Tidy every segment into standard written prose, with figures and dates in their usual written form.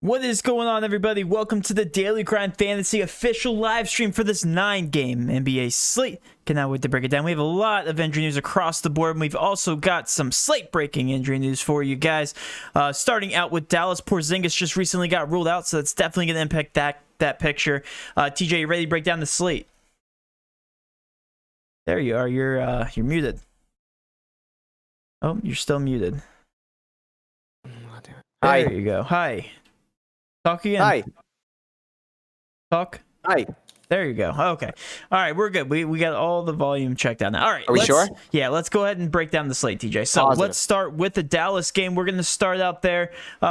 What is going on, everybody? Welcome to the Daily Grind Fantasy official live stream for this 9-game NBA slate. Cannot wait to break it down. We have a lot of injury news across the board, and we've also got some slate-breaking injury news for you guys. Starting out with Dallas, Porzingis just recently got ruled out, so that's definitely going to impact that picture. TJ, you ready to break down the slate? There you are. You're muted. Oh, you're still muted. Hi. There you go. Hi. Talk again. Hi. Talk. Hi. There you go. Okay. All right, we're good. We got all the volume checked out now. All right. Are we sure? Yeah, let's go ahead and break down the slate, TJ. So Positive. let's start with the Dallas game. We're going to start out there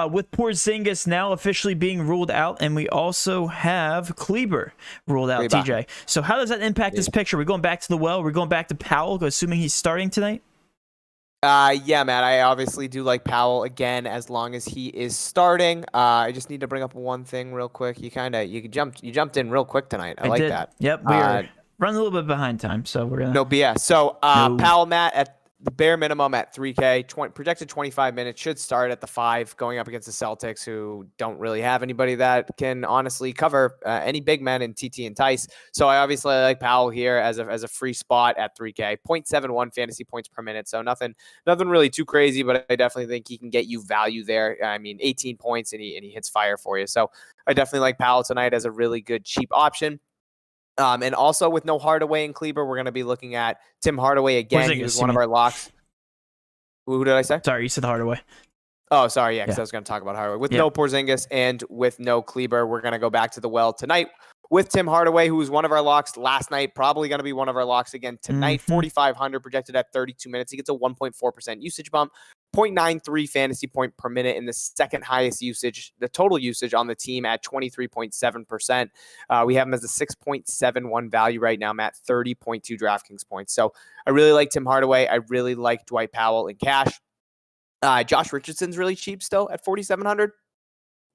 with Porzingis now officially being ruled out, and we also have Kleber ruled out, TJ. So how does that impact this picture? We're going back to the well. We're going back to Powell, assuming he's starting tonight. Yeah, Matt, I obviously do like Powell again as long as he is starting. I just need to bring up one thing real quick. You jumped in real quick tonight. I like did. that. Yep, we are running a little bit behind time, so we're gonna no BS. So No. Powell, Matt, at the bare minimum at 3K, projected 25 minutes, should start at the 5, going up against the Celtics, who don't really have anybody that can honestly cover any big men in TT and Tice. So I obviously like Powell here as a free spot at 3K, 0.71 fantasy points per minute. So nothing really too crazy, but I definitely think he can get you value there. I mean, 18 points and he hits fire for you. So I definitely like Powell tonight as a really good cheap option. And also with no Hardaway and Kleber, we're going to be looking at Tim Hardaway again. He was one of our locks. Who did I say? Sorry, you said Hardaway. Oh, sorry. Yeah, because I was going to talk about Hardaway. With no Porzingis and with no Kleber, we're going to go back to the well tonight with Tim Hardaway, who was one of our locks last night, probably going to be one of our locks again tonight. 4,500 projected at 32 minutes. He gets a 1.4% usage bump. 0.93 fantasy point per minute in the second highest usage, the total usage on the team at 23.7%. We have him as a 6.71 value right now, Matt, 30.2 DraftKings points. So I really like Tim Hardaway. I really like Dwight Powell in cash. Josh Richardson's really cheap still at 4,700.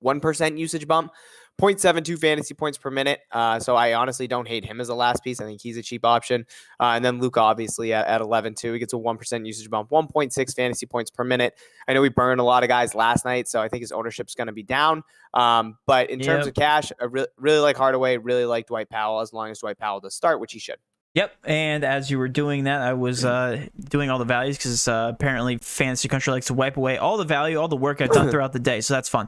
1% usage bump, 0.72 fantasy points per minute. So I honestly don't hate him as a last piece. I think he's a cheap option. And then Luka obviously at 11 too. He gets a 1% usage bump, 1.6 fantasy points per minute. I know we burned a lot of guys last night, so I think his ownership's going to be down. But in terms of cash, I really like Hardaway, really like Dwight Powell, as long as Dwight Powell does start, which he should. Yep, and as you were doing that, I was doing all the values because apparently Fantasy Country likes to wipe away all the value, all the work I've done throughout the day, so that's fun.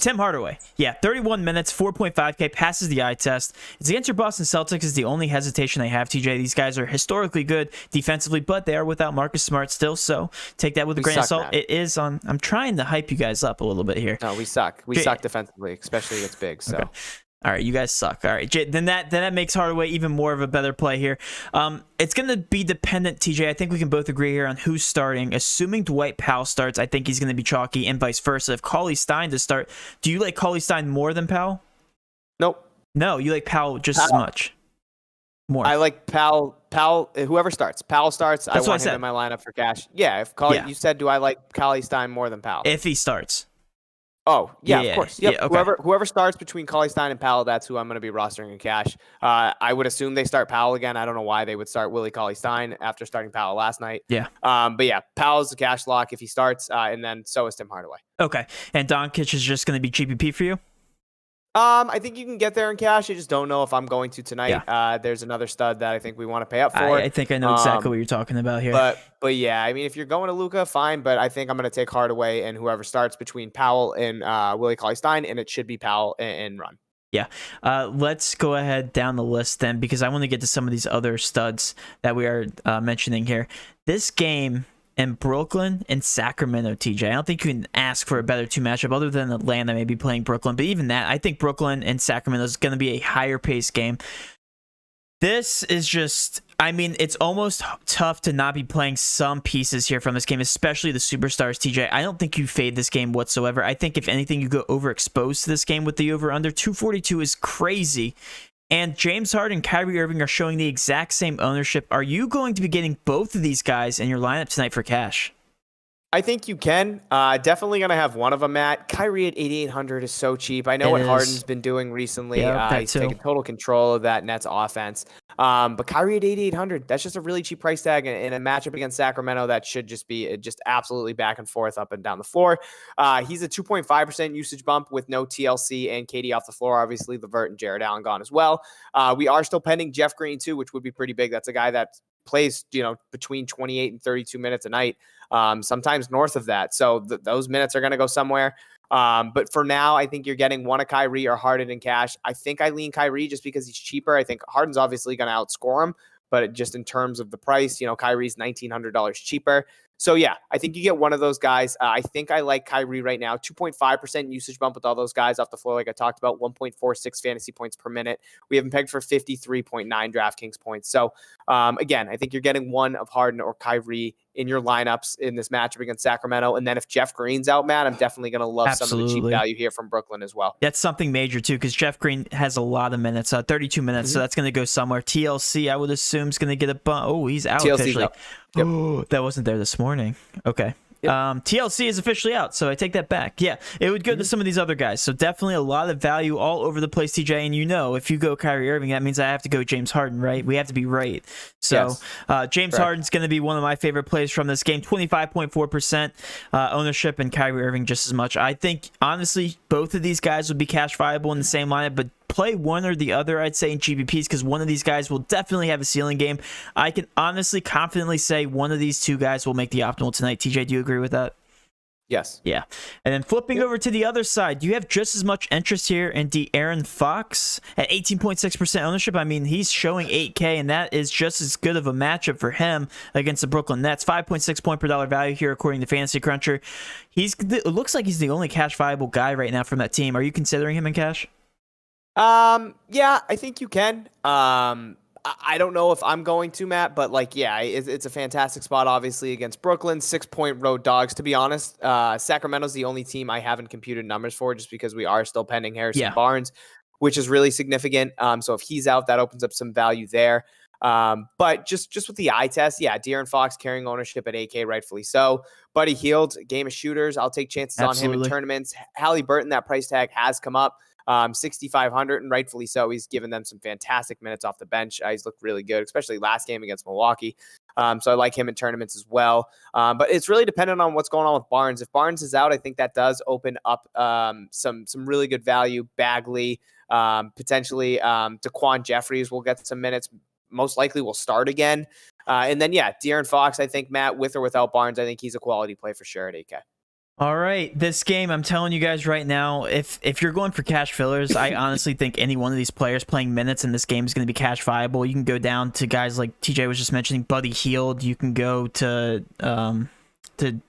Tim Hardaway, 31 minutes, 4.5K, passes the eye test. It's against your Boston Celtics is the only hesitation they have, TJ. These guys are historically good defensively, but they are without Marcus Smart still, so take that with a grain of salt. It is on. I'm trying to hype you guys up a little bit here. No, we suck. We suck defensively, especially against big, so... Okay. All right, you guys suck. All right, then that makes Hardaway even more of a better play here. It's going to be dependent, TJ. I think we can both agree here on who's starting. Assuming Dwight Powell starts, I think he's going to be chalky, and vice versa. If Cauley-Stein to start, do you like Cauley-Stein more than Powell? Nope. No, you like Powell just as much. More. I like Powell. Whoever starts. Powell starts. I want him in my lineup for cash. Yeah. If you said, do I like Cauley-Stein more than Powell? If he starts. Oh, yeah, of course. Yep. Yeah, okay. Whoever starts between Cauley-Stein and Powell, that's who I'm going to be rostering in cash. I would assume they start Powell again. I don't know why they would start Willie Cauley-Stein after starting Powell last night. Yeah. But yeah, Powell's the cash lock if he starts, and then so is Tim Hardaway. Okay. And Doncic is just going to be GPP for you? I think you can get there in cash. I just don't know if I'm going to tonight. Yeah. There's another stud that I think we want to pay up for. I think I know exactly what you're talking about here. But yeah, I mean, if you're going to Luka, fine. But I think I'm going to take Hardaway and whoever starts between Powell and Willie Cauley-Stein, and it should be Powell and Run. Yeah. Let's go ahead down the list then, because I want to get to some of these other studs that we are mentioning here. This game in Brooklyn and Sacramento, TJ. I don't think you can ask for a better two matchup other than Atlanta maybe playing Brooklyn. But even that, I think Brooklyn and Sacramento is going to be a higher paced game. This is just, I mean, it's almost tough to not be playing some pieces here from this game, especially the superstars, TJ. I don't think you fade this game whatsoever. I think if anything, you go overexposed to this game with the over-under. 242 is crazy. And James Harden and Kyrie Irving are showing the exact same ownership. Are you going to be getting both of these guys in your lineup tonight for cash? I think you can. Definitely going to have one of them, Matt. Kyrie at 8,800 is so cheap. I know what Harden's been doing recently. He's taking total control of that Nets offense. But Kyrie at 8,800, that's just a really cheap price tag in a matchup against Sacramento that should just be just absolutely back and forth up and down the floor. He's a 2.5% usage bump with no TLC and KD off the floor. Obviously, LeVert and Jared Allen gone as well. We are still pending Jeff Green too, which would be pretty big. That's a guy that plays, between 28 and 32 minutes a night, sometimes north of that. So those minutes are going to go somewhere. But for now, I think you're getting one of Kyrie or Harden in cash. I think I lean Kyrie just because he's cheaper. I think Harden's obviously going to outscore him, but just in terms of the price, Kyrie's $1,900 cheaper. So yeah, I think you get one of those guys. I think I like Kyrie right now. 2.5% usage bump with all those guys off the floor, like I talked about. 1.46 fantasy points per minute. We have him pegged for 53.9 DraftKings points. So again, I think you're getting one of Harden or Kyrie in your lineups in this matchup against Sacramento. And then if Jeff Green's out, Matt, I'm definitely going to love some of the cheap value here from Brooklyn as well. That's something major too, because Jeff Green has a lot of minutes, 32 minutes. So that's going to go somewhere. TLC, I would assume, is going to get a bump. Oh, he's out TLC's officially. out. Yep. Oh, that wasn't there this morning. Okay. Yep. TLC is officially out, so I take that back. Yeah, it would go to some of these other guys. So definitely a lot of value all over the place, TJ. And if you go Kyrie Irving, that means I have to go James Harden, right? We have to be right. So James Harden's going to be one of my favorite plays from this game. 25.4% ownership, and Kyrie Irving just as much. I think, honestly, both of these guys would be cash viable in the same lineup, but play one or the other, I'd say, in GPPs, because one of these guys will definitely have a ceiling game. I can honestly, confidently say one of these two guys will make the optimal tonight. TJ, do you agree with that? Yes. Yeah. And then flipping over to the other side, you have just as much interest here in De'Aaron Fox at 18.6% ownership. I mean, he's showing 8K, and that is just as good of a matchup for him against the Brooklyn Nets. 5.6 point per dollar value here, according to Fantasy Cruncher. It looks like he's the only cash viable guy right now from that team. Are you considering him in cash? Yeah, I think you can. I don't know if I'm going to, Matt, but it's a fantastic spot, obviously, against Brooklyn. 6-point road dogs. To be honest, Sacramento's the only team I haven't computed numbers for, just because we are still pending Harrison Barnes, which is really significant. So if he's out, that opens up some value there. But just with the eye test, De'Aaron Fox carrying ownership at 8K, rightfully so. Buddy Hield, game of shooters. I'll take chances on him in tournaments. Halliburton, that price tag has come up. 6,500, and rightfully so. He's given them some fantastic minutes off the bench. He's looked really good, especially last game against Milwaukee. So I like him in tournaments as well. But it's really dependent on what's going on with Barnes. If Barnes is out, I think that does open up some really good value. Bagley, potentially Daquan Jeffries will get some minutes. Most likely will start again. And then, De'Aaron Fox, I think, Matt, with or without Barnes, I think he's a quality play for sure at 8K. All right, this game, I'm telling you guys right now, if you're going for cash fillers, I honestly think any one of these players playing minutes in this game is going to be cash viable. You can go down to guys like TJ was just mentioning, Buddy Hield. You can go to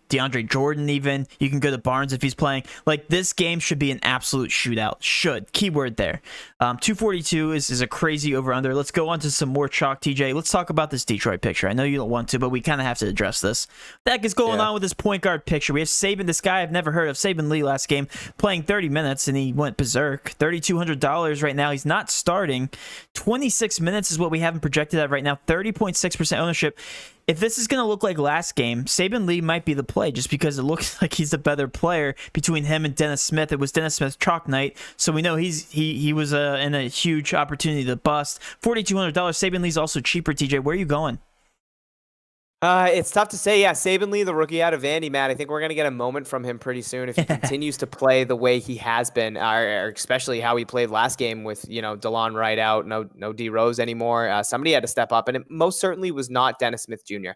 DeAndre Jordan even. You can go to Barnes if he's playing. Like, this game should be an absolute shootout. Should. Keyword there. 242 is a crazy over-under. Let's go on to some more chalk, TJ. Let's talk about this Detroit picture. I know you don't want to, but we kind of have to address this. What the heck is going on with this point guard picture? We have Saban, this guy I've never heard of, Saban Lee last game, playing 30 minutes, and he went berserk. $3,200 right now. He's not starting. 26 minutes is what we have him projected at right now. 30.6% ownership. If this is going to look like last game, Saban Lee might be the play, just because it looks like he's the better player between him and Dennis Smith. It was Dennis Smith's chalk night, so we know he was in a huge opportunity to bust. $4,200. Saban Lee's also cheaper, TJ. Where are you going? It's tough to say. Saban Lee, the rookie out of Vandy, Matt. I think we're going to get a moment from him pretty soon if he continues to play the way he has been, or especially how he played last game with, DeLon Wright out, no D Rose anymore. Somebody had to step up, and it most certainly was not Dennis Smith Jr.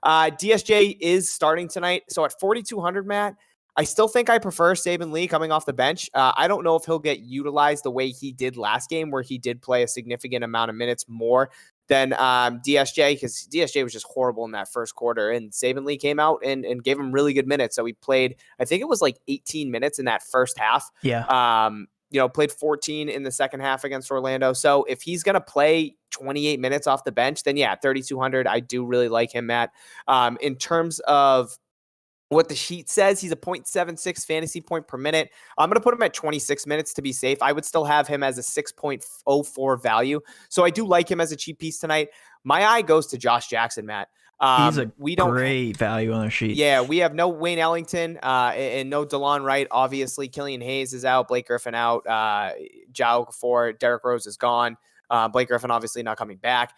DSJ is starting tonight. So at 4,200, Matt, I still think I prefer Saban Lee coming off the bench. I don't know if he'll get utilized the way he did last game, where he did play a significant amount of minutes more than DSJ, because DSJ was just horrible in that first quarter, and Saban Lee came out and gave him really good minutes. So he played, I think it was like 18 minutes in that first half. Played 14 in the second half against Orlando. So if he's going to play 28 minutes off the bench, then 3,200, I do really like him, Matt. In terms of what the sheet says, he's a 0.76 fantasy point per minute. I'm going to put him at 26 minutes to be safe. I would still have him as a 6.04 value. So I do like him as a cheap piece tonight. My eye goes to Josh Jackson, Matt. He's a great value on our sheet. Yeah, we have no Wayne Ellington and no DeLon Wright. Obviously, Killian Hayes is out. Blake Griffin out. Jao Okafor, Derrick Rose is gone. Blake Griffin obviously not coming back.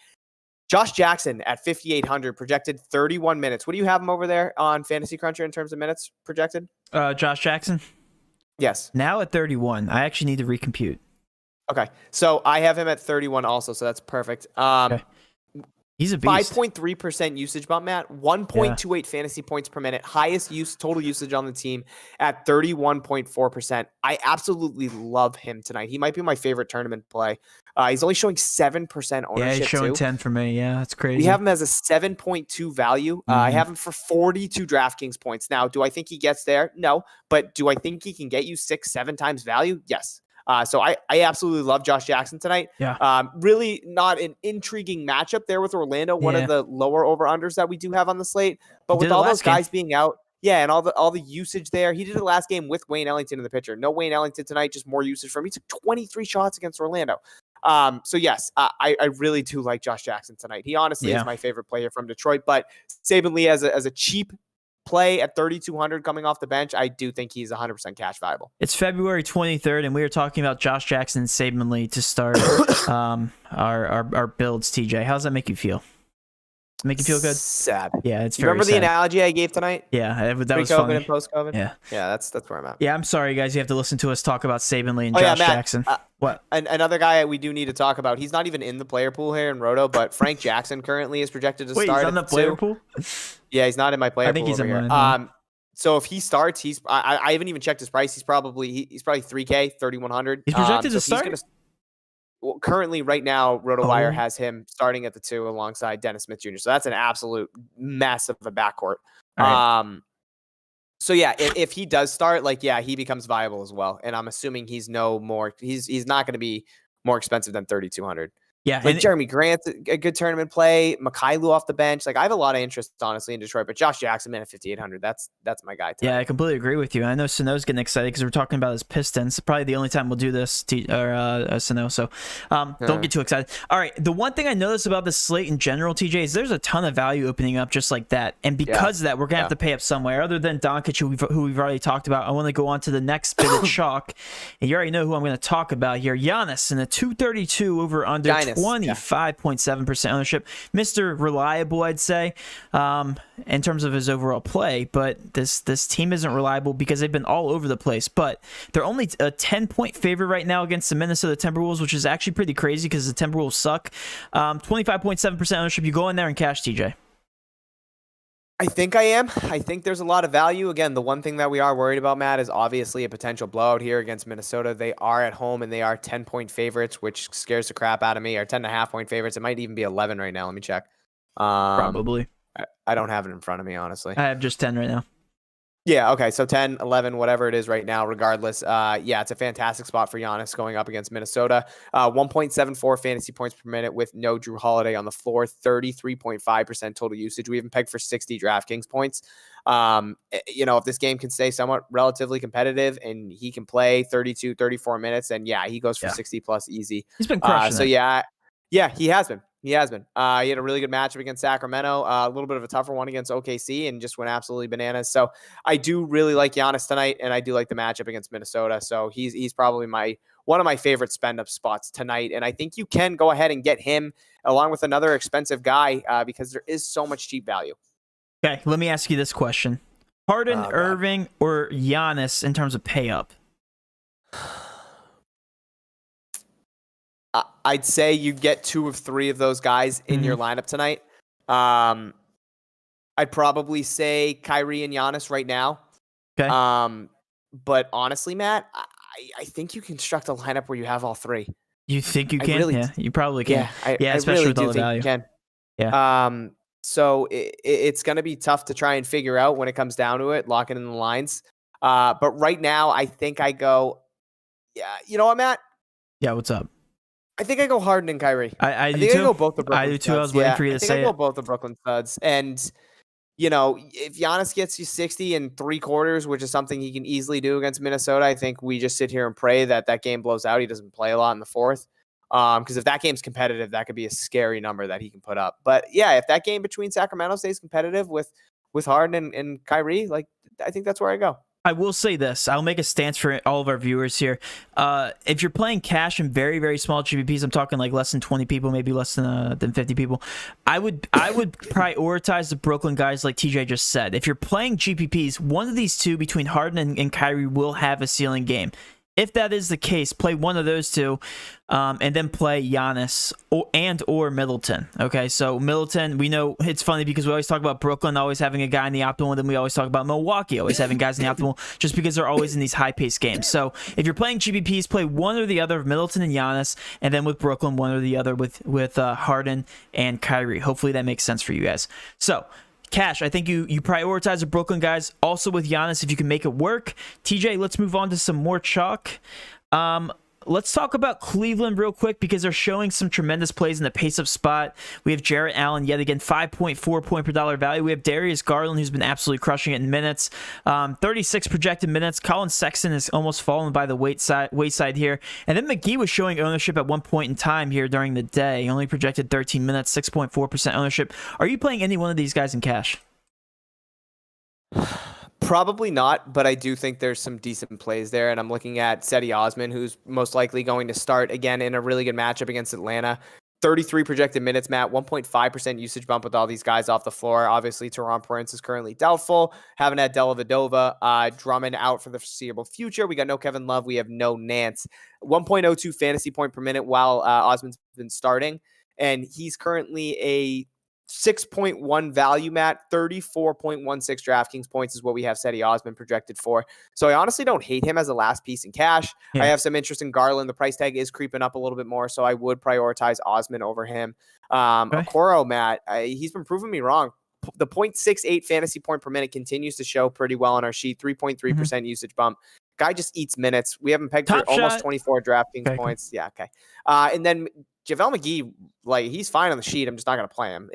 Josh Jackson at 5,800, projected 31 minutes. What do you have him over there on Fantasy Cruncher in terms of minutes projected? Josh Jackson? Yes. Now at 31. I actually need to recompute. Okay. So I have him at 31 also, so that's perfect. Okay. He's a beast. 5.3% usage bump, Matt. 1.28 fantasy points per minute. Highest total usage on the team at 31.4%. I absolutely love him tonight. He might be my favorite tournament play. He's only showing 7% ownership. Yeah, he's showing 10 for me. Yeah, that's crazy. We have him as a 7.2 value. I have him for 42 DraftKings points. Now, do I think he gets there? No. But do I think he can get you 6-7 times value? Yes. So I absolutely love Josh Jackson tonight. Yeah. Really not an intriguing matchup there with Orlando, one of the lower over-unders that we do have on the slate. But with all those guys being out, and all the usage there, he did it last game with Wayne Ellington in the pitcher. No Wayne Ellington tonight, just more usage from him. He took 23 shots against Orlando. So yes, I really do like Josh Jackson tonight. He honestly is my favorite player from Detroit, but Saban Lee as a cheap play at 3,200 coming off the bench, I do think he's 100% cash viable. It's February 23rd, and we are talking about Josh Jackson and Saban Lee to start our builds. TJ, how does that make you feel? Make you feel good? Sad. Yeah, it's you very remember sad. the analogy I gave tonight? Yeah, that was Pre-COVID funny. and post-COVID? Yeah. Yeah, that's where I'm at. Yeah, I'm sorry, guys. You have to listen to us talk about Saban Lee and Josh Jackson. What? Another guy we do need to talk about. He's not even in the player pool here in Roto, but Frank Jackson currently is projected to start. Wait, he's on the player pool? Yeah, he's not in my player pool. I think he's in mine. So if he starts, I haven't even checked his price. He's probably $3K, 3,100. He's projected to start. Well, currently, right now, RotoWire has him starting at the 2 alongside Dennis Smith Jr. So that's an absolute mess of a backcourt. Right. So yeah, if he does start, he becomes viable as well. And I'm assuming he's not going to be more expensive than 3,200. Yeah, Jeremy Grant's a good tournament play. Mikhailuk off the bench. I have a lot of interest, honestly, in Detroit. But Josh Jackson, man, at 5,800, that's my guy tonight. Yeah, I completely agree with you. I know Sano's getting excited because we're talking about his Pistons. Probably the only time we'll do this, Sano. So don't get too excited. All right, the one thing I noticed about the slate in general, TJ, is there's a ton of value opening up just like that. And because of that, we're going to have to pay up somewhere. Other than Doncic, who we've already talked about, I want to go on to the next bit of chalk. And you already know who I'm going to talk about here. Giannis in a 232 over under 25.7% ownership. Mr. Reliable, I'd say, in terms of his overall play. But this team isn't reliable because they've been all over the place. But they're only a 10-point favorite right now against the Minnesota Timberwolves, which is actually pretty crazy because the Timberwolves suck. 25.7% ownership. You go in there and cash, TJ. I think I am. I think there's a lot of value. Again, the one thing that we are worried about, Matt, is obviously a potential blowout here against Minnesota. They are at home and they are 10-point favorites, which scares the crap out of me. Or 10.5-point favorites. It might even be 11 right now. Let me check. Probably. I don't have it in front of me, honestly. I have just 10 right now. Yeah, okay, so 10, 11, whatever it is right now, regardless. Yeah, it's a fantastic spot for Giannis going up against Minnesota. 1.74 fantasy points per minute with no Drew Holiday on the floor, 33.5% total usage. We even pegged for 60 DraftKings points. If this game can stay somewhat relatively competitive and he can play 32, 34 minutes, then yeah, he goes for 60 plus easy. He's been crushing So yeah, he has been. He has been. He had a really good matchup against Sacramento, a little bit of a tougher one against OKC, and just went absolutely bananas. So I do really like Giannis tonight, and I do like the matchup against Minnesota. So he's probably one of my favorite spend-up spots tonight. And I think you can go ahead and get him along with another expensive guy because there is so much cheap value. Okay, let me ask you this question. Harden, Irving, or Giannis in terms of pay up? I'd say you get 2 of 3 of those guys in your lineup tonight. I'd probably say Kyrie and Giannis right now. Okay. But honestly, Matt, I think you construct a lineup where you have all 3. You think you can? Yeah, you probably can. Yeah, especially really with all the value. You can. Yeah. So it's going to be tough to try and figure out when it comes down to it, locking in the lines. But right now, I think I go, you know what, Matt? Yeah, what's up? I think I go Harden and Kyrie. I think too. I go both the Brooklyn I do too. Studs. I was waiting for you to say I go both the Brooklyn Studs. And, if Giannis gets you 60 in 3 quarters, which is something he can easily do against Minnesota, I think we just sit here and pray that game blows out. He doesn't play a lot in the 4th. Because if that game's competitive, that could be a scary number that he can put up. But yeah, if that game between Sacramento stays competitive with Harden and Kyrie, I think that's where I go. I will say this. I'll make a stance for all of our viewers here. If you're playing cash in very, very small GPPs, I'm talking like less than 20 people, maybe less than 50 people. I would prioritize the Brooklyn guys like TJ just said. If you're playing GPPs, one of these two between Harden and Kyrie will have a ceiling game. If that is the case, play one of those two, and then play Giannis or Middleton. Okay, so Middleton, we know it's funny because we always talk about Brooklyn always having a guy in the optimal, and then we always talk about Milwaukee always having guys in the optimal, just because they're always in these high-paced games. So if you're playing GPPs, play one or the other of Middleton and Giannis, and then with Brooklyn, one or the other with Harden and Kyrie. Hopefully that makes sense for you guys. So cash, I think you prioritize the Brooklyn guys. Also with Giannis, if you can make it work. TJ, let's move on to some more chalk. Let's talk about Cleveland real quick because they're showing some tremendous plays in the pace-up spot. We have Jarrett Allen, yet again, 5.4 point per dollar value. We have Darius Garland, who's been absolutely crushing it in minutes. 36 projected minutes. Colin Sexton has almost fallen by the wayside here. And then McGee was showing ownership at one point in time here during the day. He only projected 13 minutes, 6.4% ownership. Are you playing any one of these guys in cash? Probably not, but I do think there's some decent plays there. And I'm looking at Cedi Osman, who's most likely going to start again in a really good matchup against Atlanta. 33 projected minutes, Matt, 1.5% usage bump with all these guys off the floor. Obviously, Teron Prince is currently doubtful. Haven't had Dellavedova. Drummond out for the foreseeable future. We got no Kevin Love. We have no Nance. 1.02 fantasy point per minute while Osman's been starting. And he's currently a 6.1 value, Matt. 34.16 DraftKings points is what we have Cedi Osman projected for. So I honestly don't hate him as a last piece in cash. Yeah. I have some interest in Garland. The price tag is creeping up a little bit more, so I would prioritize Osman over him. Okay. Okoro, Matt, he's been proving me wrong. The 0.68 fantasy point per minute continues to show pretty well on our sheet. 3.3% usage bump. Guy just eats minutes. We have him pegged for almost 24 DraftKings points. Yeah, okay. And then JaVale McGee, like, he's fine on the sheet. I'm just not going to play him.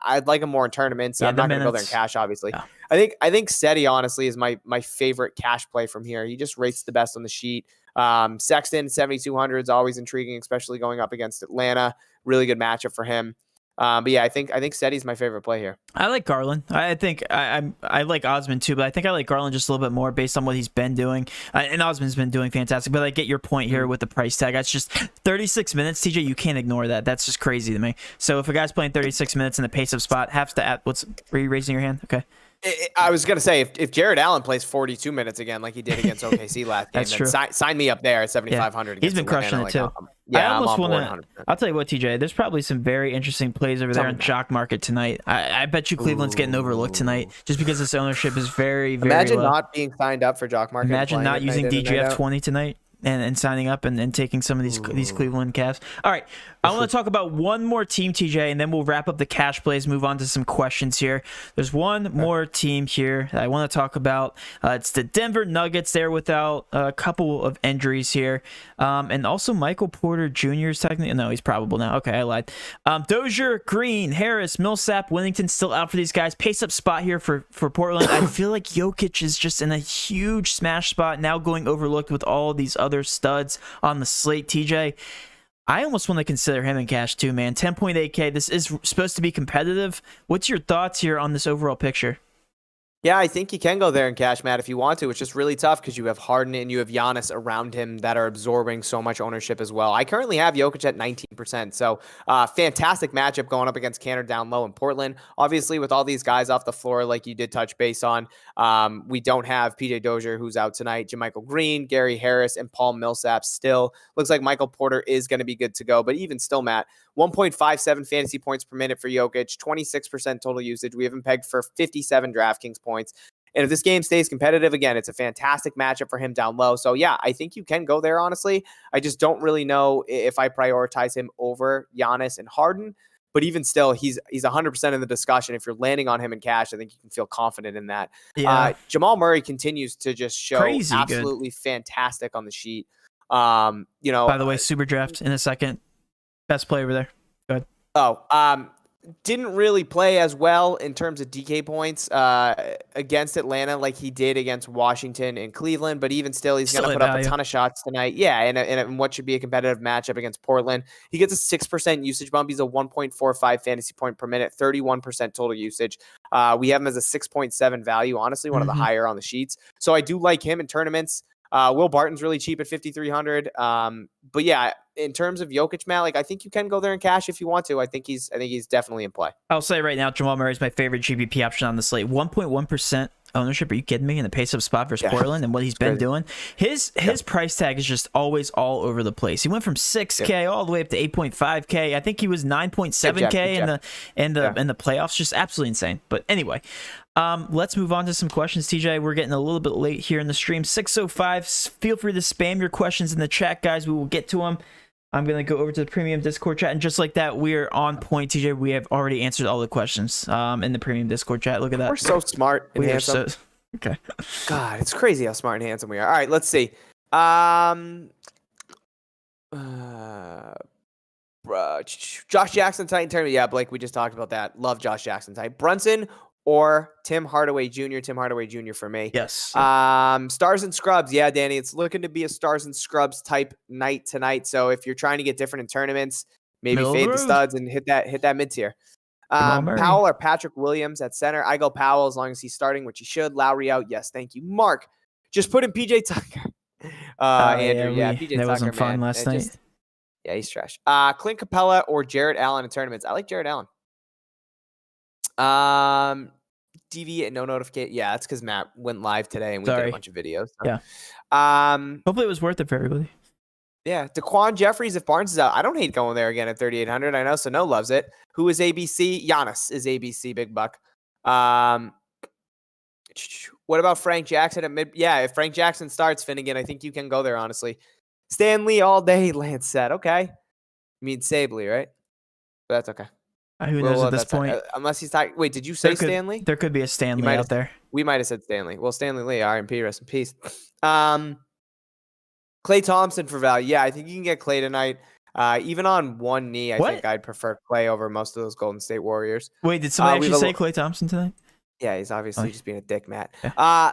I'd like him more in tournaments. Yeah, I'm not going to go there in cash, obviously. Yeah. I think Cedi, honestly, is my favorite cash play from here. He just rates the best on the sheet. Sexton, 7,200 is always intriguing, especially going up against Atlanta. Really good matchup for him. But yeah, I think Cedi's my favorite play here. I like Garland. I think I like Osman too, but I think I like Garland just a little bit more based on what he's been doing. And Osman's been doing fantastic. But I get your point here with the price tag. That's just 36 minutes, TJ. You can't ignore that. That's just crazy to me. So if a guy's playing 36 minutes in the pace up spot, have to add. Were you raising your hand? Okay. I was going to say, if Jared Allen plays 42 minutes again, like he did against OKC last game, then sign me up there at 7,500. Yeah. He's been crushing it too. Yeah, I almost want to. I'll tell you what, TJ. There's probably some very interesting plays over there on Jock Market tonight. I bet you Cleveland's getting overlooked tonight just because this ownership is very, very Imagine low. Not being signed up for Jock Market. Imagine not using DGF 20 tonight. And signing up and taking some of these Cleveland Cavs. All right, I want to talk about one more team, TJ, and then we'll wrap up the cash plays, move on to some questions here. There's one more team here that I want to talk about. It's the Denver Nuggets. They're without a couple of injuries here. And also Michael Porter Jr. is technically... No, he's probable now. Okay, I lied. Dozier, Green, Harris, Millsap, Winnington still out for these guys. Pace up spot here for Portland. I feel like Jokic is just in a huge smash spot, now going overlooked with all these other studs on the slate. TJ, I almost want to consider him in cash too, man. 10.8K. This is supposed to be competitive. What's your thoughts here on this overall picture? Yeah, I think you can go there in cash, Matt, if you want to. It's just really tough because you have Harden and you have Giannis around him that are absorbing so much ownership as well. I currently have Jokic at 19%. So fantastic matchup going up against Cantor down low in Portland. Obviously, with all these guys off the floor, like you did touch base on, we don't have PJ Dozier, who's out tonight, JaMychal Green, Gary Harris, and Paul Millsap still. Looks like Michael Porter is going to be good to go. But even still, Matt, 1.57 fantasy points per minute for Jokic, 26% total usage. We have him pegged for 57 DraftKings points. And if this game stays competitive, again, it's a fantastic matchup for him down low. So yeah, I think you can go there, honestly. I just don't really know if I prioritize him over Giannis and Harden. But even still, he's 100% in the discussion. If you're landing on him in cash, I think you can feel confident in that. Yeah. Jamal Murray continues to just show absolutely fantastic on the sheet. By the way, super draft in a second. Best play over there. Go ahead. Didn't really play as well in terms of DK points against Atlanta like he did against Washington and Cleveland, but even still, he's going to put up a ton of shots tonight. Yeah, and what should be a competitive matchup against Portland. He gets a 6% usage bump. He's a 1.45 fantasy point per minute, 31% total usage. We have him as a 6.7 value, honestly, one of the higher on the sheets. So I do like him in tournaments. Will Barton's really cheap at 5,300. But yeah, in terms of Jokic, Matt, like I think you can go there in cash if you want to. I think he's definitely in play. I'll say right now, Jamal Murray is my favorite GPP option on the slate. 1.1% ownership. Are you kidding me? In the pace up spot versus Portland and what he's been doing. His price tag is just always all over the place. He went from 6K all the way up to 8.5K. I think he was 9.7K in the playoffs. Just absolutely insane. But anyway, let's move on to some questions. TJ, we're getting a little bit late here in the stream. 6:05. Feel free to spam your questions in the chat, guys. We will get to them. I'm going to go over to the premium Discord chat, and just like that, we're on point, TJ. We have already answered all the questions in the premium Discord chat. Look at that. We're so smart and handsome. Okay. God, it's crazy how smart and handsome we are. All right, let's see. Josh Jackson, Titan tournament. Yeah, Blake, we just talked about that. Love Josh Jackson, Titan. Brunson or Tim Hardaway Jr. Tim Hardaway Jr. for me. Yes. Stars and scrubs. Yeah, Danny, it's looking to be a stars and scrubs type night tonight. So if you're trying to get different in tournaments, maybe fade the studs and hit that mid tier. Powell or Patrick Williams at center. I go Powell as long as he's starting, which he should. Lowry out. Yes, thank you. Mark, just put in PJ Tucker. Andrew, PJ that Tucker, wasn't fun man. last night. Yeah, he's trash. Clint Capella or Jarrett Allen in tournaments. I like Jarrett Allen. DV and no notification. Yeah, that's because Matt went live today and we did a bunch of videos. So. Yeah. Hopefully it was worth it for everybody. Yeah. Daquan Jeffries, if Barnes is out, I don't hate going there again at 3,800. I know Sano loves it. Who is ABC? Giannis is ABC, big buck. What about Frank Jackson at mid? Yeah, if Frank Jackson starts, Finnegan, I think you can go there, honestly. Stanley all day, Lance said. Okay. You mean Sabley, right? But that's okay. Who knows at this point? Unless he's talking. Wait, did you say Stanley? There could be a Stanley out there. We might have said Stanley. Well, Stanley Lee, R.I.P. Rest in peace. Klay Thompson for value. Yeah, I think you can get Klay tonight. Even on one knee, I think I'd prefer Klay over most of those Golden State Warriors. Wait, did somebody actually say Klay Thompson tonight? Yeah, he's obviously just being a dick, Matt. Yeah.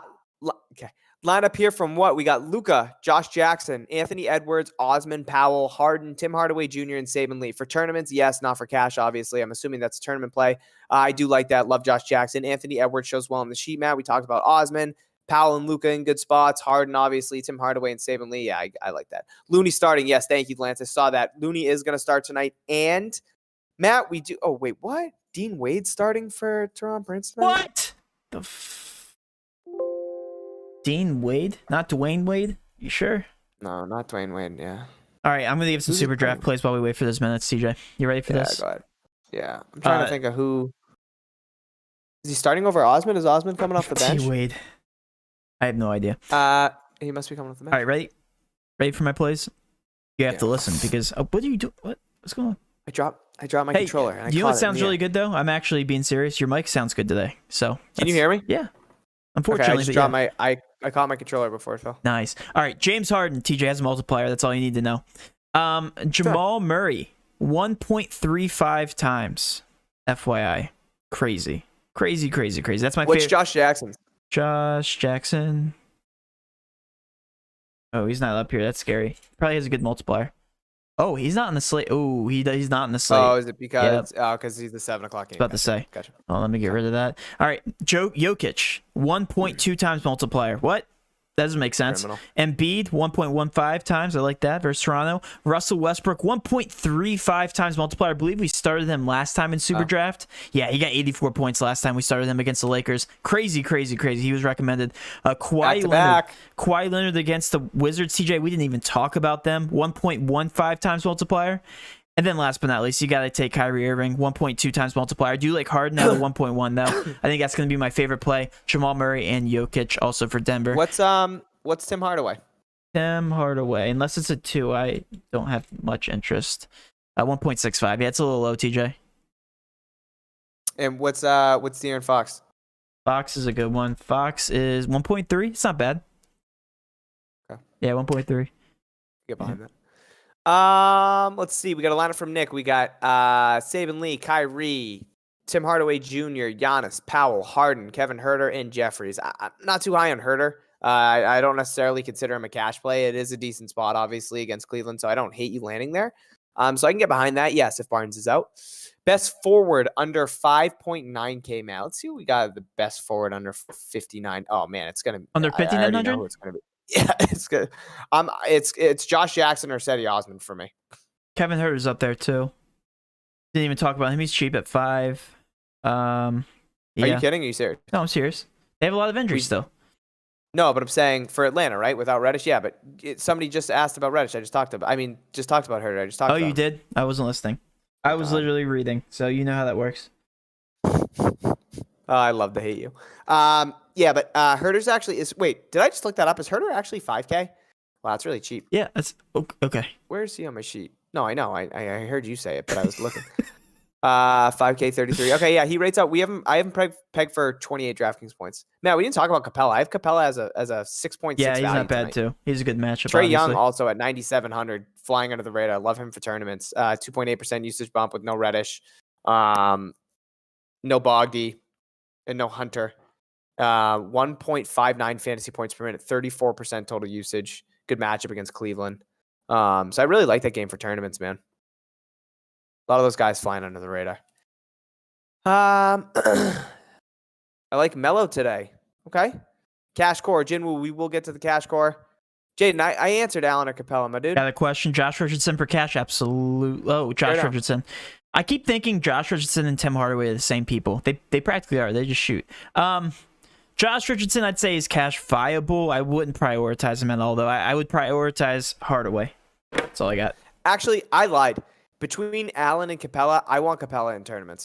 Okay. Lineup here from what? We got Luka, Josh Jackson, Anthony Edwards, Osman Powell, Harden, Tim Hardaway Jr., and Saban Lee. For tournaments, yes, not for cash, obviously. I'm assuming that's a tournament play. I do like that. Love Josh Jackson. Anthony Edwards shows well on the sheet, Matt. We talked about Osman, Powell, and Luka in good spots. Harden, obviously. Tim Hardaway and Saban Lee. Yeah, I like that. Looney starting. Yes, thank you, Lance. I saw that. Looney is going to start tonight. And, Matt, we do – oh, wait, what? Dean Wade starting for Toronto Prince tonight? What? Dean Wade? Not Dwayne Wade? You sure? No, not Dwayne Wade, yeah. All right, I'm going to give some super draft plays while we wait for this minutes, TJ. You ready for this? Yeah, go ahead. Yeah. I'm trying to think of who. Is he starting over Osman? Is Osman coming off the bench? Dean Wade. I have no idea. He must be coming off the bench. All right, ready? Ready for my plays? You have to listen because what do you do? What's going on? I dropped my controller. And you know what sounds really good though? I'm actually being serious. Your mic sounds good today. So can you hear me? Yeah. Unfortunately, I just dropped my I caught my controller before it fell. Nice. All right, James Harden. TJ has a multiplier. That's all you need to know. Jamal Murray, 1.35 times. FYI, crazy. That's my favorite. What's Josh Jackson? Josh Jackson. Oh, he's not up here. That's scary. Probably has a good multiplier. Oh, he's not in the slate. Oh, he's not in the slate. Oh, is it because he's the 7 o'clock game? About to say. Gotcha. Oh, let me get rid of that. All right, Jokic, 1.2 times multiplier. What? That doesn't make sense. Embiid, 1.15 times. I like that versus Toronto. Russell Westbrook, 1.35 times multiplier. I believe we started him last time in Super Draft. Yeah, he got 84 points last time we started him against the Lakers. Crazy. He was recommended. Kawhi Leonard against the Wizards. CJ, we didn't even talk about them. 1.15 times multiplier. And then last but not least, you got to take Kyrie Irving, 1.2 times multiplier. I do like Harden out of 1.1, though. I think that's going to be my favorite play. Jamal Murray and Jokic also for Denver. What's Tim Hardaway? Tim Hardaway. Unless it's a 2, I don't have much interest. 1.65. Yeah, it's a little low, TJ. And what's De'Aaron Fox? Fox is a good one. Fox is 1.3. It's not bad. Okay. Yeah, 1.3. Get behind that. Let's see. We got a lineup from Nick. We got Saban Lee, Kyrie, Tim Hardaway Jr., Giannis, Powell, Harden, Kevin Huerter, and Jeffries. I'm not too high on Huerter. I don't necessarily consider him a cash play. It is a decent spot, obviously, against Cleveland, so I don't hate you landing there. So I can get behind that, yes, if Barnes is out. Best forward under 5.9K, Matt. Let's see what we got. The best forward under 59. Oh, man, it's going to be. Under 5,900? It's going to be. Yeah, it's good. It's Josh Jackson or Cedi Osman for me. Kevin Huerter's up there too. Didn't even talk about him. He's cheap at 5. Are you kidding? Are you serious? No, I'm serious. They have a lot of injuries still. No, but I'm saying for Atlanta, right? Without Reddish, yeah. But somebody just asked about Reddish. Just talked about Huerter. I just talked. Oh, you did? I wasn't listening. I was literally reading, so you know how that works. I love to hate you. Yeah, but Huerter's actually is. Wait, did I just look that up? Is Huerter actually 5K? Wow, that's really cheap. Yeah, that's okay. Where is he on my sheet? No, I know. I heard you say it, but I was looking. 5K 33. Okay, yeah, he rates out. I haven't pegged for 28 DraftKings points. Now we didn't talk about Capella. I have Capella as a 6.6. Yeah, he's not bad too. He's a good matchup. Trae Young also at 9,700, flying under the radar. Love him for tournaments. 2.8% usage bump with no Reddish, no Bogdy, and no Hunter. 1.59 fantasy points per minute, 34% total usage. Good matchup against Cleveland. So I really like that game for tournaments, man. A lot of those guys flying under the radar. I like Melo today. Okay. Cash core. Jinwoo, we will get to the cash core. Jaden, I answered Allen or Capella, my dude. Got a question. Josh Richardson for cash? Absolutely. Oh, Josh Richardson. I keep thinking Josh Richardson and Tim Hardaway are the same people. They practically are. They just shoot. Josh Richardson, I'd say, is cash viable. I wouldn't prioritize him at all, though. I would prioritize Hardaway. That's all I got. Actually, I lied. Between Allen and Capella, I want Capella in tournaments.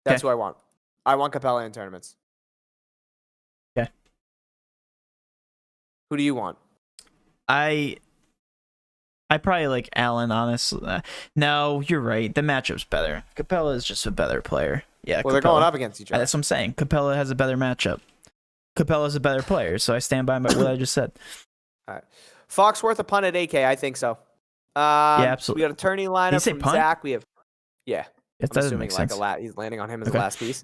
That's who I want. I want Capella in tournaments. Okay. Who do you want? I probably like Allen, honestly. No, you're right. The matchup's better. Capella is just a better player. Yeah. Well, they're going up against each other. That's what I'm saying. Capella has a better matchup. Capella's a better player, so I stand by what I just said. All right. Foxworth a punt at AK? I think so. Yeah, absolutely. We got a tourney lineup from punt? Zach. We have, I'm assuming like he's landing on him as the last piece.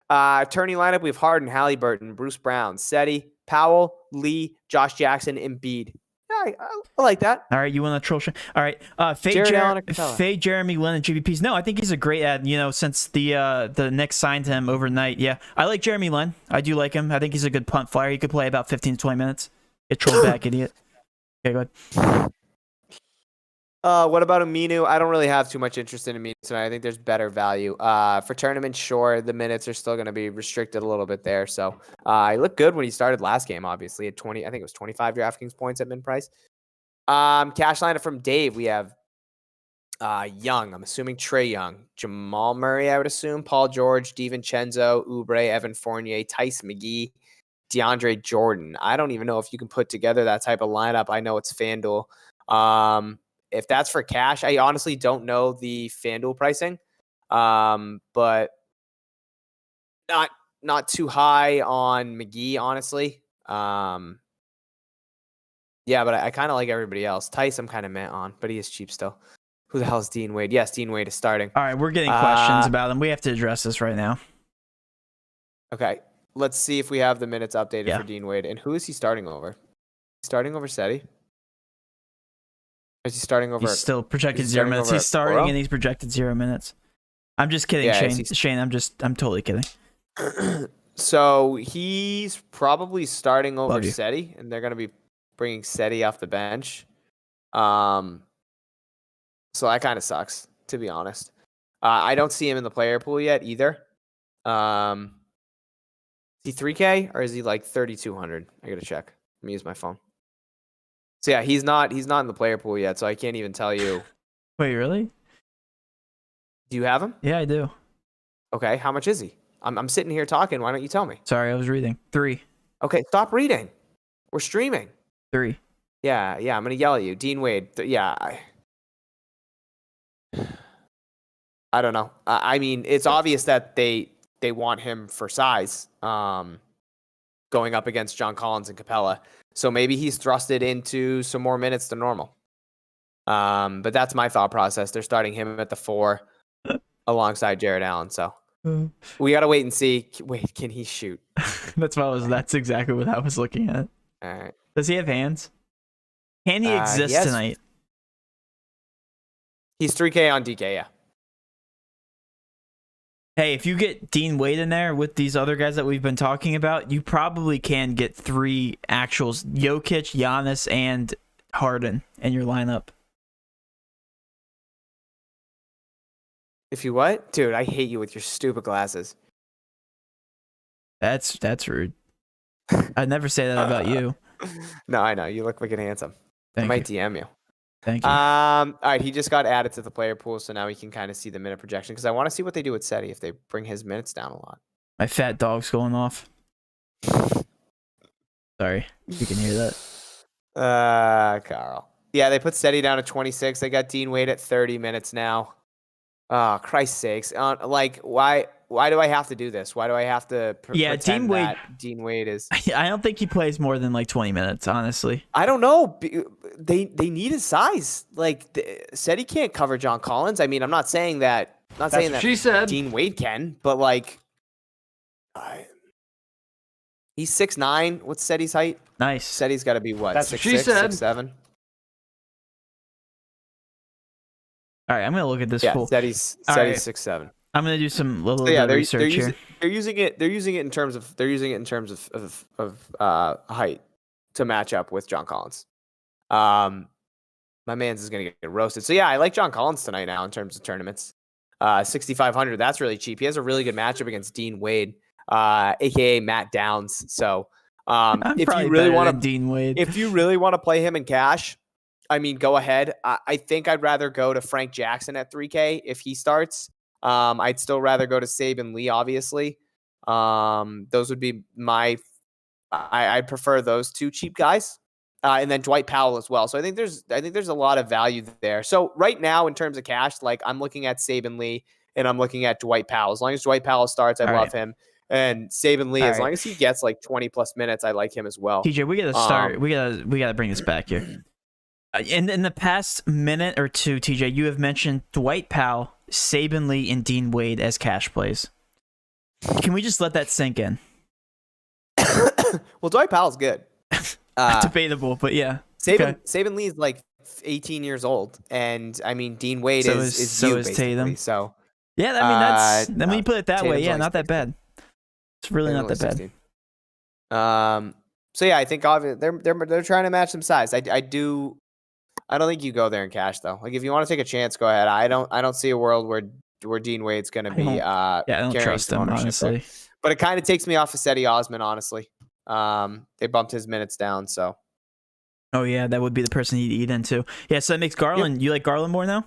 Tourney lineup, we have Harden, Halliburton, Bruce Brown, Seti, Powell, Lee, Josh Jackson, Embiid. Yeah, I like that. All right, you want to troll shit? All right, Fade Jeremy Lin and GPP's. No, I think he's a great ad. Since the Knicks signed him overnight. Yeah, I like Jeremy Lin. I do like him. I think he's a good punt flyer. He could play about 15 to 20 minutes. Get trolled back, idiot. Okay, go ahead. What about Aminu? I don't really have too much interest in Aminu tonight. I think there's better value. For tournament, sure, the minutes are still going to be restricted a little bit there. So he looked good when he started last game, obviously, at 20. I think it was 25 DraftKings points at min price. Cash lineup from Dave. We have Young. I'm assuming Trae Young. Jamal Murray, I would assume. Paul George, DiVincenzo, Oubre, Evan Fournier, Tice McGee, DeAndre Jordan. I don't even know if you can put together that type of lineup. I know it's FanDuel. If that's for cash, I honestly don't know the FanDuel pricing, but not too high on McGee, honestly. Yeah, but I kind of like everybody else. Tice, I'm kind of meh on, but he is cheap still. Who the hell is Dean Wade? Yes, Dean Wade is starting. All right, we're getting questions about him. We have to address this right now. Okay, let's see if we have the minutes updated for Dean Wade. And who is he starting over? Starting over Seti? Is he starting over? He's still projected 0 minutes. He's starting and he's projected 0 minutes. I'm just kidding, Shane. Shane, I'm totally kidding. So he's probably starting over Seti, and they're going to be bringing Seti off the bench. So that kind of sucks, to be honest. I don't see him in the player pool yet either. Is he 3K or is he like 3,200? I got to check. Let me use my phone. So yeah, he's not in the player pool yet, so I can't even tell you. Wait, really? Do you have him? Yeah, I do. Okay, how much is he? I'm sitting here talking. Why don't you tell me? Sorry, I was reading. 3. Okay, stop reading. We're streaming. 3. Yeah, I'm gonna yell at you, Dean Wade. I don't know. I mean, it's obvious that they want him for size. Going up against John Collins and Capella. So maybe he's thrusted into some more minutes than normal. But that's my thought process. They're starting him at the 4 alongside Jared Allen. So we got to wait and see. Wait, can he shoot? That's exactly what I was looking at. All right. Does he have hands? Can he exist tonight? He's 3K on DK, yeah. Hey, if you get Dean Wade in there with these other guys that we've been talking about, you probably can get 3 actuals: Jokic, Giannis, and Harden in your lineup. If you what? Dude, I hate you with your stupid glasses. That's rude. I'd never say that about you. No, I know. You look wicked handsome. I might DM you. Thank you. All right, he just got added to the player pool, so now we can kind of see the minute projection because I want to see what they do with Seti if they bring his minutes down a lot. My fat dog's going off. Sorry, you can hear that. Carl. Yeah, they put Seti down to 26. They got Dean Wade at 30 minutes now. Oh, Christ's sakes! Why do I have to do this? Why do I have to pretend that Dean Wade is... I don't think he plays more than like 20 minutes, honestly. I don't know. They need his size. Said he can't cover John Collins. I mean, I'm not saying that... she said. Dean Wade can, but he's 6'9". What's Seti's height? Nice. Seti's got to be what? That's what she said. 6'7"? All right, I'm going to look at this yeah, pool. Seti's 6'7". I'm gonna do some little bit of research here. They're using it in terms of height to match up with John Collins. My man's is gonna get roasted. So yeah, I like John Collins tonight now in terms of tournaments. 6,500. That's really cheap. He has a really good matchup against Dean Wade, aka Matt Downs. So if you really want to Dean Wade, if you really want to play him in cash, I mean, go ahead. I think I'd rather go to Frank Jackson at 3K if he starts. I'd still rather go to Saban Lee, obviously. Those would be I prefer those two cheap guys. And then Dwight Powell as well. So I think there's a lot of value there. So right now, in terms of cash, like I'm looking at Saban Lee and I'm looking at Dwight Powell. As long as Dwight Powell starts, I love him. And Saban Lee, as long as he gets like 20 plus minutes, I like him as well. TJ, we gotta start. We gotta bring this back here. In the past minute or two, TJ, you have mentioned Dwight Powell, Saban Lee, and Dean Wade as cash plays. Can we just let that sink in? Well, Dwight Powell's good. Debatable, but yeah. Saban Lee is like 18 years old, and I mean Dean Wade is Tatum. So yeah, I mean when you put it that way, yeah, not that bad. It's really not that bad. So yeah, I think they're trying to match some size. I don't think you go there in cash though. Like if you want to take a chance, go ahead. I don't see a world where Dean Wade's going to be. I don't trust him honestly. But it kind of takes me off of Cedi Osman, honestly. They bumped his minutes down, so. Oh yeah, that would be the person he'd eat into. Yeah, so that makes Garland. Yep. You like Garland more now?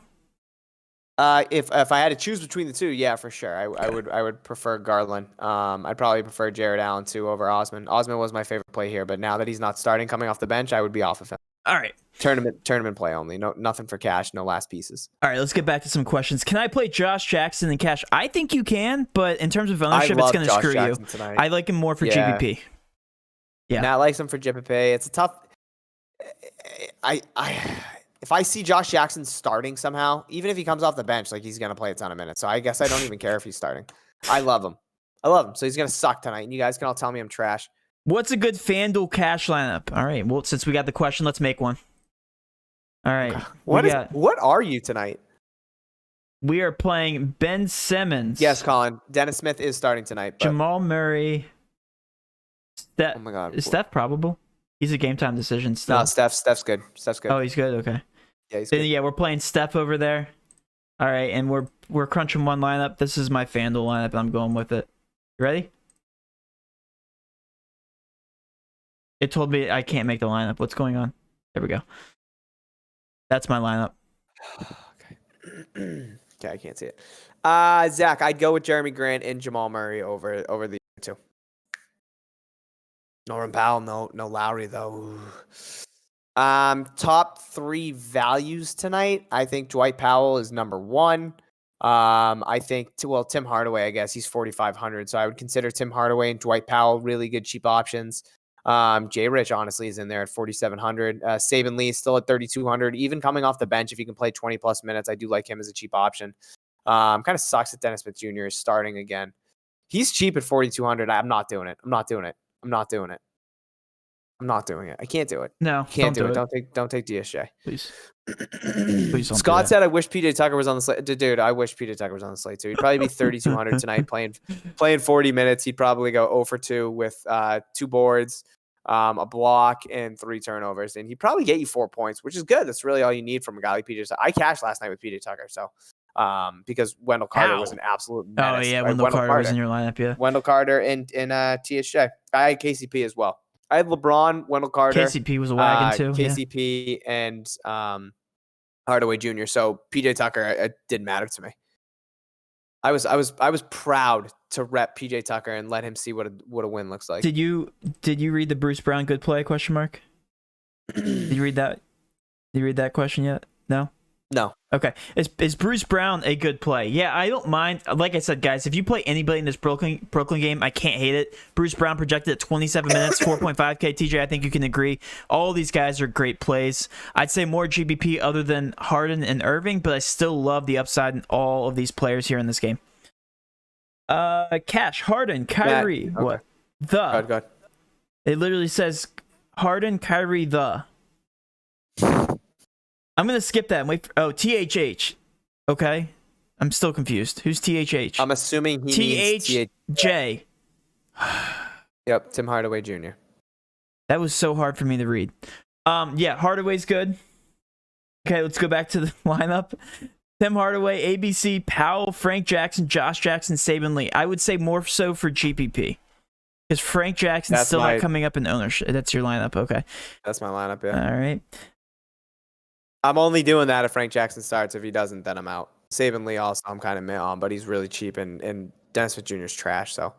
If I had to choose between the two, yeah, for sure, I would prefer Garland. I'd probably prefer Jared Allen too over Osman. Osman was my favorite play here, but now that he's not starting, coming off the bench, I would be off of him. All right. Tournament play only. No, nothing for cash. No last pieces. All right, let's get back to some questions. Can I play Josh Jackson in cash? I think you can, but in terms of ownership, it's going to screw you. Tonight. I like him more for GPP. Yeah, Matt likes him for GPP. It's a tough. If I see Josh Jackson starting somehow, even if he comes off the bench, like he's going to play a ton of minutes. So I guess I don't even care if he's starting. I love him. So he's going to suck tonight, and you guys can all tell me I'm trash. What's a good FanDuel cash lineup? All right. Well, since we got the question, let's make one. All right. What are you tonight? We are playing Ben Simmons. Yes, Colin. Dennis Smith is starting tonight. But... Jamal Murray. Oh my God. Is Steph probable? He's a game time decision still. No, Steph's good. Steph's good. Oh, he's good. Okay. Yeah, he's good. Yeah, we're playing Steph over there. All right, and we're crunching one lineup. This is my FanDuel lineup, and I'm going with it. You ready? It told me I can't make the lineup. What's going on? There we go. That's my lineup. Okay, I can't see it. Zach, I'd go with Jeremy Grant and Jamal Murray over the two. Norman Powell, no Lowry though. Top 3 values tonight. I think Dwight Powell is number 1. I think Tim Hardaway, I guess he's 4,500. So I would consider Tim Hardaway and Dwight Powell really good cheap options. Jay Rich honestly is in there at 4,700. Saban Lee is still at 3,200. Even coming off the bench, if he can play 20 plus minutes, I do like him as a cheap option. Kind of sucks that Dennis Smith Jr. is starting again. He's cheap at 4,200. I'm not doing it. I can't do it. No, can't do it. Don't take DSJ. Please. Please don't. Scott said, "I wish PJ Tucker was on the slate." Dude, I wish PJ Tucker was on the slate too. He'd probably be 3,200 tonight, playing 40 minutes. He'd probably go 0 for 2 with 2 boards, a block, and 3 turnovers, and he'd probably get you 4 points, which is good. That's really all you need from a guy like PJ. I cashed last night with PJ Tucker, so because Wendell Carter was an absolute menace. Oh yeah, Wendell Carter was in your lineup. Yeah, Wendell Carter and TSJ. I had KCP as well. I had LeBron, Wendell Carter. KCP was a wagon too. KCP and Hardaway Jr. So PJ Tucker, it didn't matter to me. I was proud to rep PJ Tucker and let him see what a win looks like. Did you read the Bruce Brown good play question mark? Did you read that? Did you read that question yet? No. No. Okay. Is Bruce Brown a good play? Yeah, I don't mind. Like I said, guys, if you play anybody in this Brooklyn game, I can't hate it. Bruce Brown projected at 27 minutes, 4.5K. TJ, I think you can agree. All these guys are great plays. I'd say more GBP other than Harden and Irving, but I still love the upside in all of these players here in this game. Cash, Harden, Kyrie. Matt, okay. What? Go ahead. It literally says Harden, Kyrie, the. I'm going to skip that and wait for... Oh, THH. Okay. I'm still confused. Who's THH? I'm assuming he means THJ. Yep, Tim Hardaway Jr. That was so hard for me to read. Yeah, Hardaway's good. Okay, let's go back to the lineup. Tim Hardaway, ABC, Powell, Frank Jackson, Josh Jackson, Saben Lee. I would say more so for GPP. Because Frank Jackson's still not coming up in ownership. That's your lineup, okay. That's my lineup, yeah. All right. I'm only doing that if Frank Jackson starts. If he doesn't, then I'm out. Saben Lee also I'm kind of meh on, but he's really cheap, and Dennis Smith Jr. is trash, so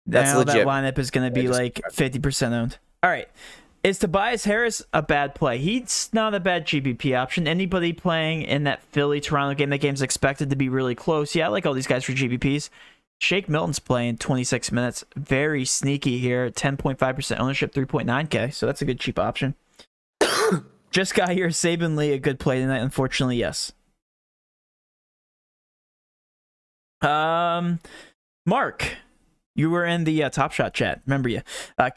that's now legit. That lineup is going to be like 50% owned. All right. Is Tobias Harris a bad play? He's not a bad GPP option. Anybody playing in that Philly-Toronto game, that game's expected to be really close. Yeah, I like all these guys for GPPs. Shake Milton's playing 26 minutes. Very sneaky here. 10.5% ownership, 3.9K. So that's a good cheap option. Just got here. Saben Lee, a good play tonight. Unfortunately, yes. Mark, you were in the Top Shot chat. Remember you.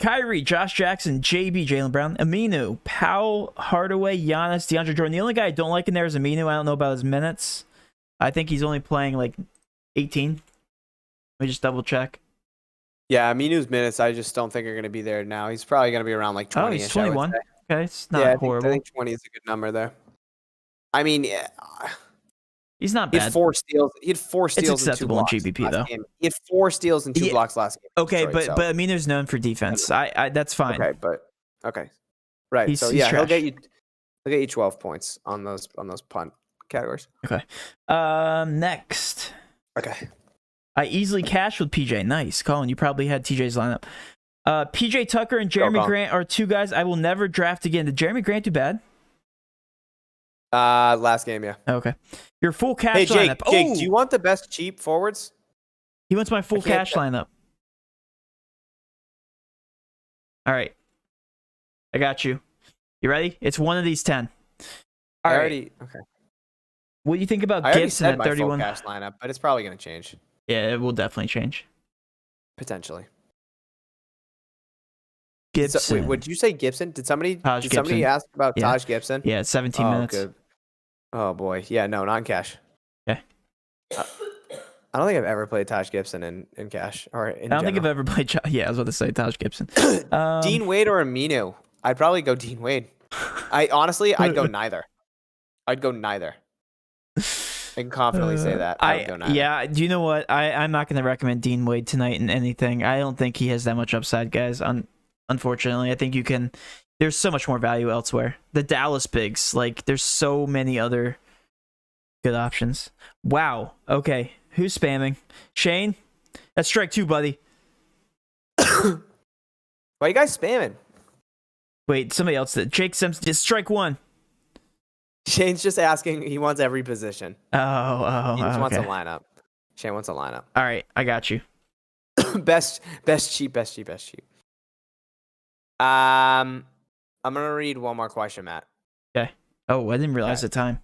Kyrie, Josh Jackson, JB, Jaylen Brown, Aminu, Powell, Hardaway, Giannis, DeAndre Jordan. The only guy I don't like in there is Aminu. I don't know about his minutes. I think he's only playing like 18. Let me just double check. Yeah, Aminu's minutes I just don't think are going to be there now. He's probably going to be around like 20. Oh, he's 21. Okay, it's not horrible. I think 20 is a good number there. I mean, yeah, he's not bad. He had 4 steals. He had 4 steals. It's acceptable in GPP though. Game. He had 4 steals and 2 blocks last game. Okay, Detroit, but Aminu's known for defense. I that's fine. Okay, right. So yeah, he'll get you 12 points on those punt categories. Okay. Next. Okay. I easily cashed with PJ. Nice, Colin. You probably had TJ's lineup. PJ Tucker and Jeremy Grant are 2 guys I will never draft again. Did Jeremy Grant do bad? Last game, yeah. Okay. Your full cash lineup. Jake, oh! Do you want the best cheap forwards? He wants my full cash lineup. All right. I got you. You ready? It's one of these 10. All right. Okay. What do you think about Gibson at 31? Full cash lineup, but it's probably going to change. Yeah, it will definitely change. Potentially. Gibson. So, wait, would you say Gibson? Did somebody ask about Taj Gibson? Yeah, 17 minutes. Good. Oh boy. Yeah, no, not in cash. Okay. I don't think I've ever played Taj Gibson in cash or in I don't think I've ever played. Yeah, I was about to say Taj Gibson. Dean Wade or Aminu? I'd probably go Dean Wade. I'd go neither. I'd go neither. I can confidently say that. I would go neither. Yeah, do you know what? I'm not going to recommend Dean Wade tonight in anything. I don't think he has that much upside, guys. Unfortunately, I think you can. There's so much more value elsewhere. The Dallas Bigs, like, there's so many other good options. Wow. Okay, who's spamming? Shane? That's strike 2, buddy. Why are you guys spamming? Wait, somebody else did. Jake Simpson. Just strike 1. Shane's just asking. He wants every position. He just wants a lineup. Shane wants a lineup. All right, I got you. best cheap. I'm gonna read one more question, Matt. Okay. Oh, I didn't realize the time.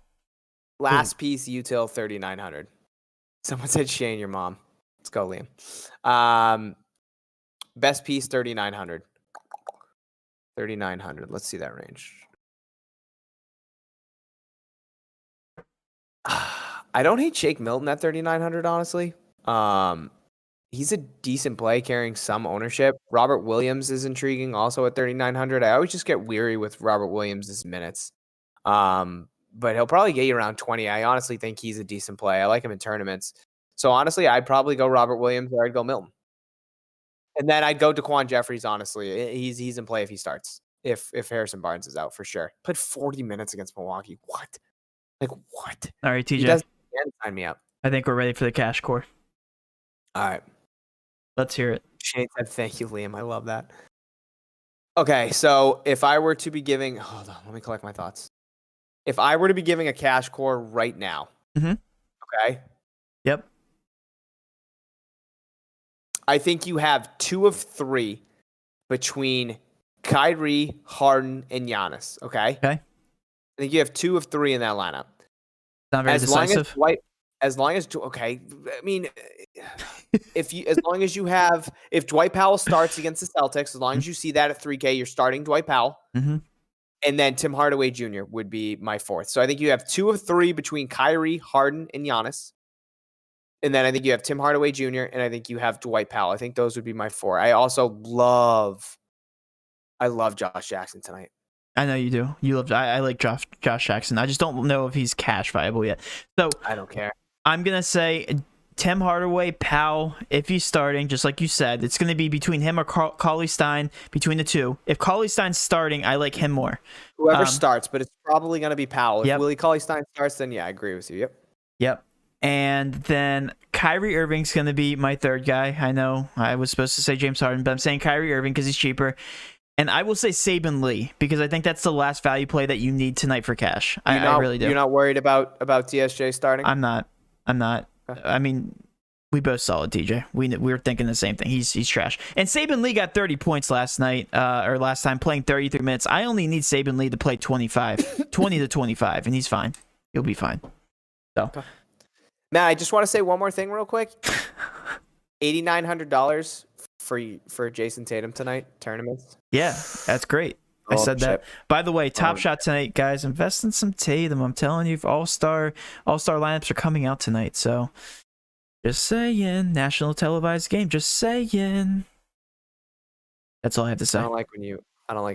Last piece, util 3,900. Someone said Shane, your mom. Let's go, Liam. Best piece 3,900. 3,900. Let's see that range. I don't hate Shake Milton at 3,900, honestly. He's a decent play, carrying some ownership. Robert Williams is intriguing, also at 3,900. I always just get weary with Robert Williams' minutes. But he'll probably get you around 20. I honestly think he's a decent play. I like him in tournaments. So honestly, I'd probably go Robert Williams or I'd go Milton. And then I'd go Daquan Jeffries, honestly. He's in play if he starts. If Harrison Barnes is out, for sure. Played 40 minutes against Milwaukee. What? Like, what? All right, TJ. He doesn't sign me up. I think we're ready for the cash core. All right. Let's hear it. Shane said, thank you, Liam. I love that. Okay, so if I were to be giving... Hold on, let me collect my thoughts. If I were to be giving a cash core right now, okay? Yep. I think you have 2 of 3 between Kyrie, Harden, and Giannis, okay? Okay. I think you have 2 of 3 in that lineup. Not very decisive. As long as okay, I mean, if Dwight Powell starts against the Celtics, as long as you see that at 3K, you're starting Dwight Powell, and then Tim Hardaway Jr. would be my 4th. So I think you have 2 of 3 between Kyrie, Harden, and Giannis. And then I think you have Tim Hardaway Jr. and I think you have Dwight Powell. I think those would be my 4. I also love Josh Jackson tonight. I know you do. You love. I like Josh Jackson. I just don't know if he's cash viable yet. So I don't care. I'm gonna say Tim Hardaway, Powell. If he's starting, just like you said, it's gonna be between him or Cauley Stein. Between the two. If Cauley Stein's starting, I like him more. Whoever starts, but it's probably gonna be Powell. Yep. If Willie Cauley Stein starts, then yeah, I agree with you. Yep. And then Kyrie Irving's going to be my third guy. I know I was supposed to say James Harden, but I'm saying Kyrie Irving because he's cheaper. And I will say Saban Lee because I think that's the last value play that you need tonight for cash. I really do. You're not worried about DSJ starting? I'm not. Okay. I mean, we both saw it, DJ. We were thinking the same thing. He's trash. And Saban Lee got 30 points last night, or last time, playing 33 minutes. I only need Saban Lee to play 20 to 25, and he's fine. He'll be fine. So. Okay. Matt, I just want to say one more thing real quick. $8,900 for Jason Tatum tonight, tournaments. Yeah, that's great. I said that. By the way, Top Shot tonight, guys. Invest in some Tatum. I'm telling you, all-star lineups are coming out tonight. So, just saying, national televised game. Just saying. That's all I have to say. I don't like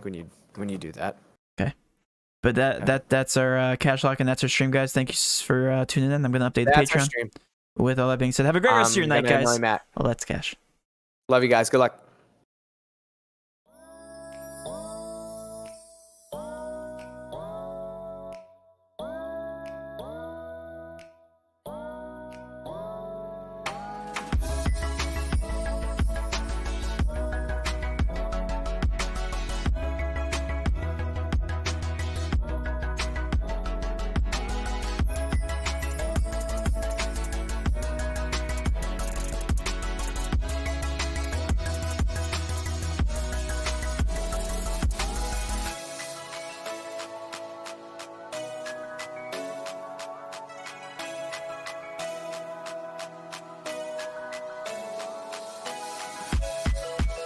when you do that. Okay. But that's our cash lock, and that's our stream, guys. Thank you for tuning in. I'm going to update the Patreon. With all that being said, have a great rest of your night, guys. Well, that's cash. Love you guys. Good luck.